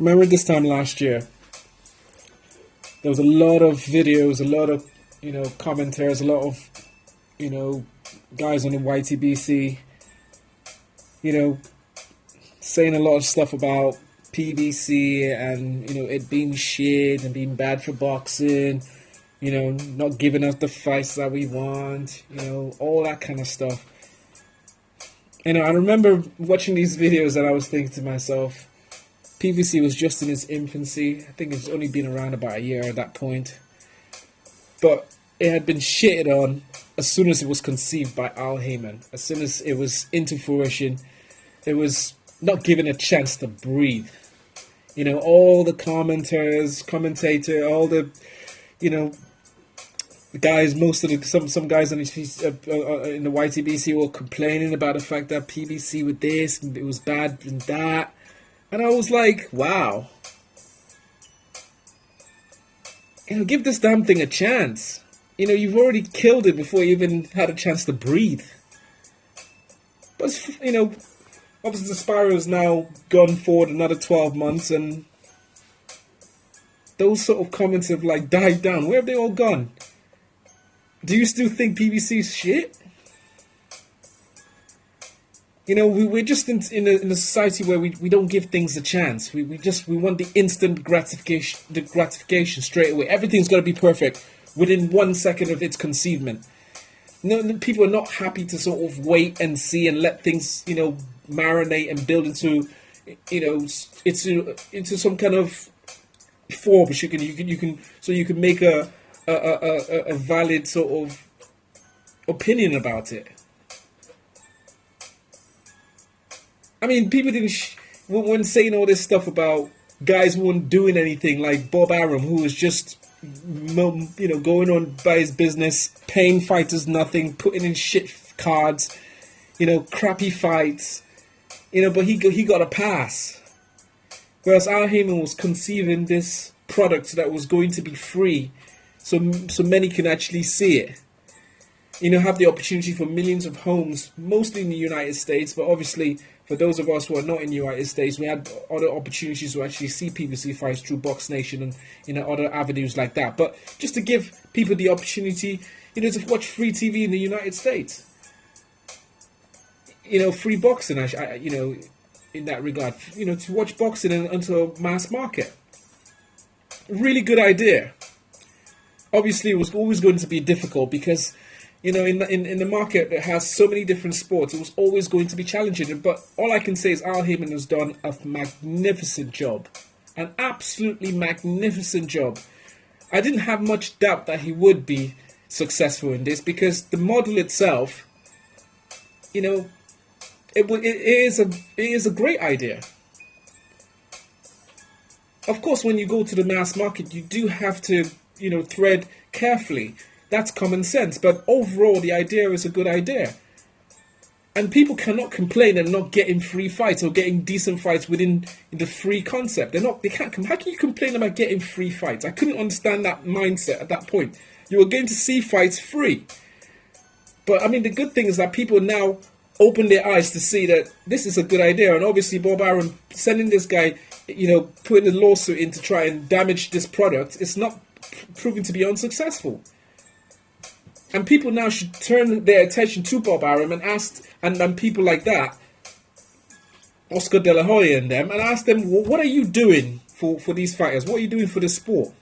remember this time last year, there was a lot of videos, a lot of, commentaries, a lot of, guys on the YTBC, saying a lot of stuff about PBC and, it being shit and being bad for boxing, not giving us the fights that we want, all that kind of stuff. I remember watching these videos and I was thinking to myself, PBC was just in its infancy. I think it's only been around about a year at that point. But it had been shitted on as soon as it was conceived by Al Haymon. As soon as it was into fruition, it was not given a chance to breathe. All the commentator, all the, guys, most of the some guys on in the YTBC were complaining about the fact that PBC with this and it was bad and that, and I was like, wow, give this damn thing a chance. You've already killed it before you even had a chance to breathe. But obviously the spiral's now gone forward another 12 months, and those sort of comments have died down. Where have they all gone? Do you still think PBC's shit? We're just in a society where we don't give things a chance. We want the instant gratification straight away. Everything's got to be perfect within 1 second of its conceivement. People are not happy to sort of wait and see and let things, marinate and build into, into some kind of form. You can make a valid sort of opinion about it. I mean, people when saying all this stuff about guys who weren't doing anything, like Bob Arum, who was just, going on by his business, paying fighters nothing, putting in shit cards, crappy fights, but he got a pass. Whereas Al Haymon was conceiving this product that was going to be free, so many can actually see it. Have the opportunity for millions of homes, mostly in the United States, but obviously for those of us who are not in the United States, we had other opportunities to actually see PBC fights through Box Nation and other avenues like that. But just to give people the opportunity, to watch free TV in the United States. Free boxing, in that regard, to watch boxing into a mass market. Really good idea. Obviously, it was always going to be difficult because, in the market that has so many different sports, it was always going to be challenging. But all I can say is Al Haymon has done a magnificent job. An absolutely magnificent job. I didn't have much doubt that he would be successful in this because the model itself, it is a great idea. Of course, when you go to the mass market, you do have to, thread carefully. That's common sense. But overall, the idea is a good idea. And people cannot complain and not getting free fights or getting decent fights within the free concept. They can't. How can you complain about getting free fights? I couldn't understand that mindset at that point. You were going to see fights free. But I mean, the good thing is that people now open their eyes to see that this is a good idea. And obviously, Bob Arum sending this guy, putting a lawsuit in to try and damage this product, it's not proving to be unsuccessful. And people now should turn their attention to Bob Arum and ask, and people like that, Oscar De La Hoya and them, and ask them, well, what are you doing for these fighters? What are you doing for the sport?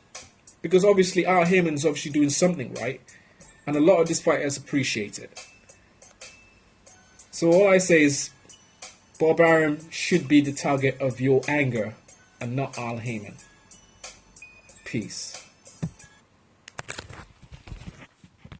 Because obviously Al Haymon's obviously doing something right, and a lot of these fighters appreciate it. So all I say is, Bob Arum should be the target of your anger, and not Al Haymon. Peace.